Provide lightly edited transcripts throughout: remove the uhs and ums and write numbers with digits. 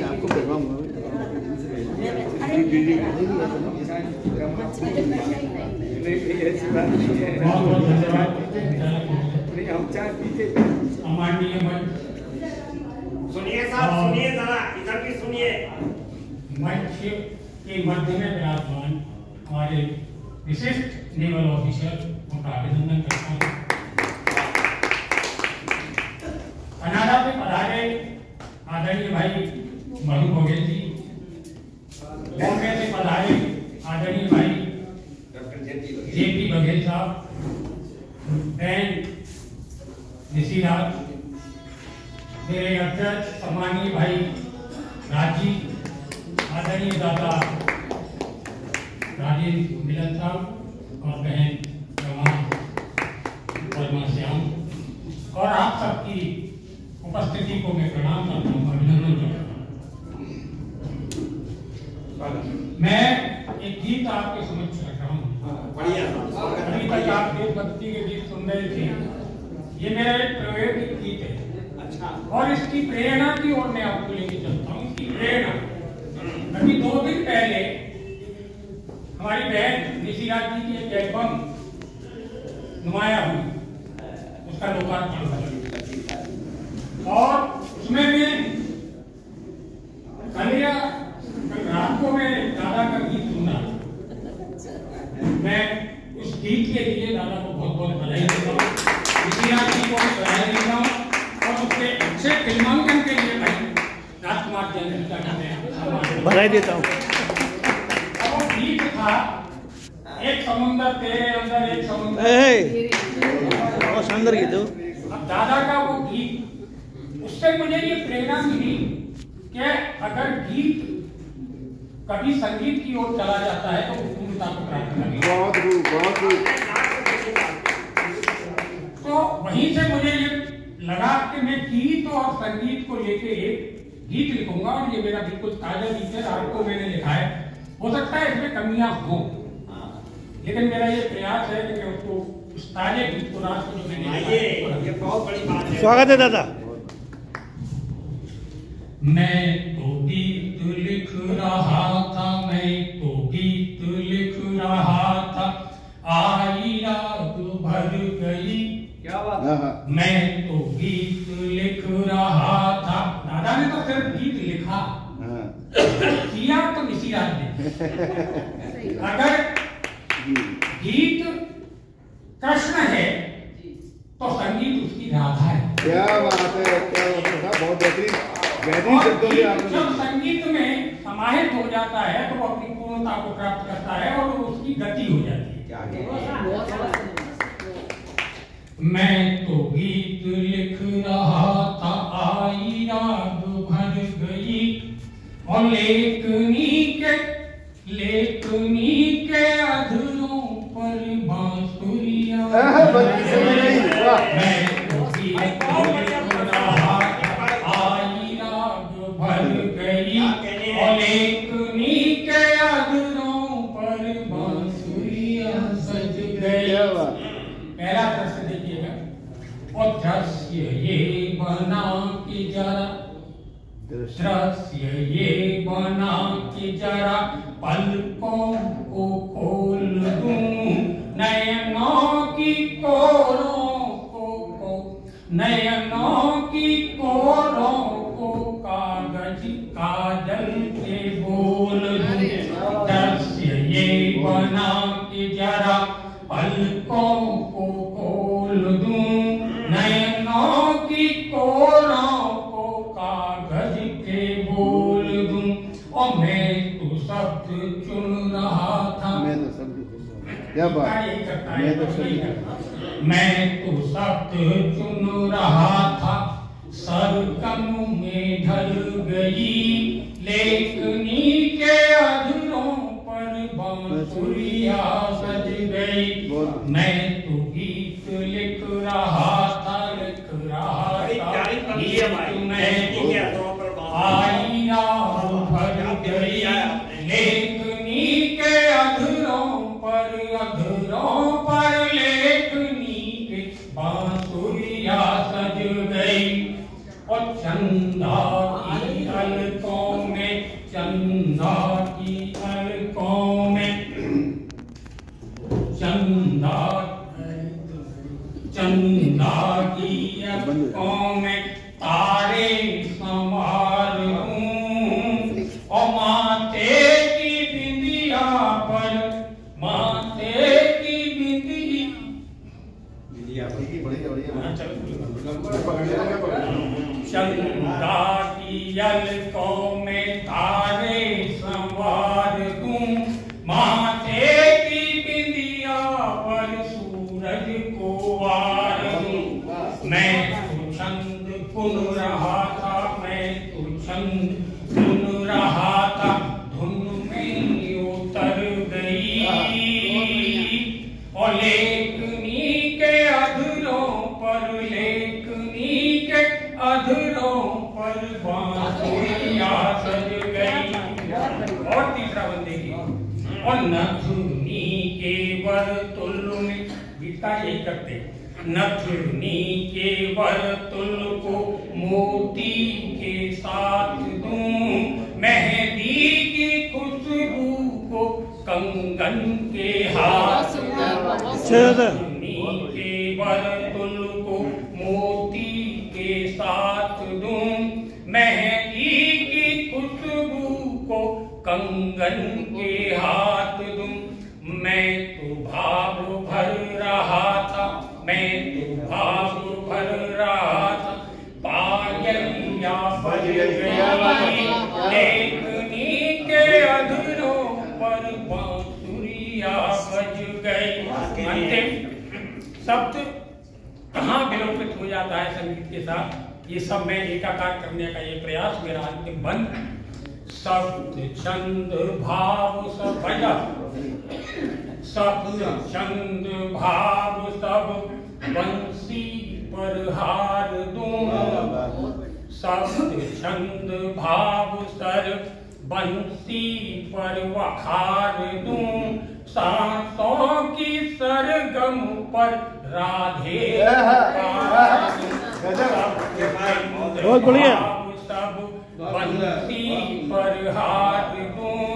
आपको करवाऊंगा। सुनिए साहब, सुनिए जरा, इधर भी सुनिए। मंच के मध्य में विराजमान हमारे विशिष्ट नेवल ऑफिसर उनका अभिनंदन करता हूँ। कनाडा में पधारे आदरणीय भाई मधु बघेल जी, बॉम्बे से पधारे आदरणीय भाई जेपी बघेल साहब, एंड निशिराज, मेरे अध्यक्ष सम्मानीय भाई राजी, आदरणीय दादा राजेंद्र मिलन साहब और बहन वर्मा श्याम, और आप सबकी उपस्थिति को मैं प्रणाम करता हूँ, अभिनंदन करता हूँ। मैं एक गीत आपके समक्ष रख रहा हूँ। अभी तक आप देशभक्ति के गीत सुन रहे थे, ये मेरा एक प्रायोगिक गीत है। और इसकी प्रेरणा की ओर मैं आपको लेके चलता हूँ। इसकी प्रेरणा अभी 2 दिन पहले हमारी बहन निशिराज जी की एक एल्बम नुमाया हुई, उसका लोकार्पण हुआ और उसमें कल रात को मैं दादा का गीत सुना। मैं उस गीत के लिए दादा को बहुत बहुत बधाई देता हूँ, निशिराज जी को बधाई देता हूँ और उसके अच्छे फिल्मांकन के लिए मैं राजकुमार जैन का बधाई देता हूँ। अब वो गीत था एक समुंदर तेरे अंदर एक समुंदर, बहुत सुंदर गीत हो। अब दादा का वो गीत, उससे मुझे ये प्रेरणा मिली कि अगर गीत कभी संगीत की ओर चला जाता है तो पूर्णता को प्राप्त करेगा। तो वहीं से मुझे ये लगा कि मैं गीत और संगीत को लेके एक गीत लिखूंगा और ये मेरा बिल्कुल ताजा गीत है, रात को मैंने लिखा है। हो सकता है इसमें कमियां हो, लेकिन मेरा ये प्रयास है कि मैं उसको उस ताजे गीत को रात को जो मैंने ये बहुत बड़ी बात है। स्वागत है दादा। मैं तो गीत लिख रहा था, मैं तो गीत लिख रहा था, आई रात भर गई। क्या बात है? मैं तो गीत लिख रहा था। दादा ने तो सिर्फ गीत लिखा, किया तो निशिराज ने। अगर गीत कृष्ण है तो संगीत उसकी राधा है। क्या बात है, क्या बात है, बहुत बेहतरीन शब्दों में आपने। जब संगीत में समाहित हो जाता है तो वो अपनी पूर्णता को प्राप्त करता है और उसकी गति हो जाती है। मैं तो गीत लिख रहा था, आई रात भर गई और लेखनी के अधरों पर बांसुरियां। मैं तो गीत लिख रहा था, आई रात भर गई और लेखनी के अधरों पर बांसुरियां सज गई। पहला दृश्य देखिएगा, और दृश्य ये बना कि जरा, दृश्य ये बना कि जरा पलकों को खोल दूं, नयनों की कोरों को, नयनों की कोरों को काजल के बोल दूं। दृश्य ये बना कि जरा पलकों को खोल दूं, नयनों की कोरों को कागज के बोल दूं। और मैं तो शब्द चुन रहा था, मैं तो शब्द क्या बात, मैं तो शब्द चुन रहा था, सरगम में ढल गई लेखनी के अधरों पर बांसुरियां सज गई। मैं तो गीत लिख रहा था, आई रात भर गई लेखनी के अधरों पर लेखनी के बांसुरियां सज गई। और चंदा की अलकों में, चंदा की अलकों में, चंदा की अलकों में तारे संवार हूँ और माथे की बिंदिया पर, माथे की बिंदिया, चंदा की अलकों में तारे संवार हूँ, माथे की बिंदिया पर सूरज को वार हूँ। मैं तो छंद कुन रहा था, मैं तो छंद कुन रहा था, धुन में उतर गई और लेखनी के अधरों पर, लेखनी के अधरों पर बांसुरिया सज गई। और तीसरा बंदे की, और नथुनी के वर्तुल में, गीता यही करते, नथुनी के वर्तुल को मोती के साथ दूं, मेहंदी की खुशबू को कंगन के हाथ, नथुनी के वर्तुल को मोती के साथ दूं, मेहंदी की खुशबू को कंगन के हाथ दूं। मैं तो भाव भर रहा था, मैं तो भाव भर रहा था, पायलिया बज गई, लेखनी के अधरों पर बांसुरिया बज गई। अंतिम शब्द कहाँ विलोपित हो जाता है संगीत के साथ, ये सब मैं एकाकार करने का ये प्रयास मेरा अंतिम बंद। शब्द छंद भाव सब भजा, शब्द छंद भाव सब बंसी पर हार दूं, शब्द छंद भाव सर बंसी पर वखार दूं, सांसों की सरगम पर राधे बहुत बढ़िया, सब बंसी पर हार दूं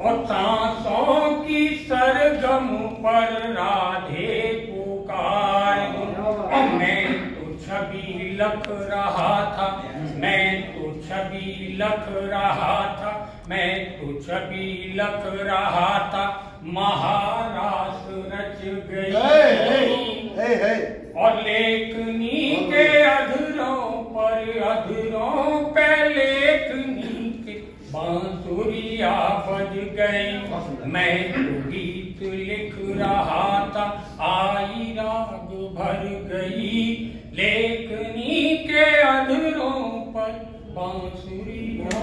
और सांसों की सरगम पर राधे पुकार दूं। और मैं तो छवि लख रहा था, मैं तो छवि लख रहा था, मैं तो छवि लख रहा था, महारास रच गई और लेखनी के अधरों पर, अधरों पे लेखनी के बांसुरिया बज गई। मैं तो गीत लिख रहा था, आई राग भर गई, लेखनी के अधरों पर बांसुरिया।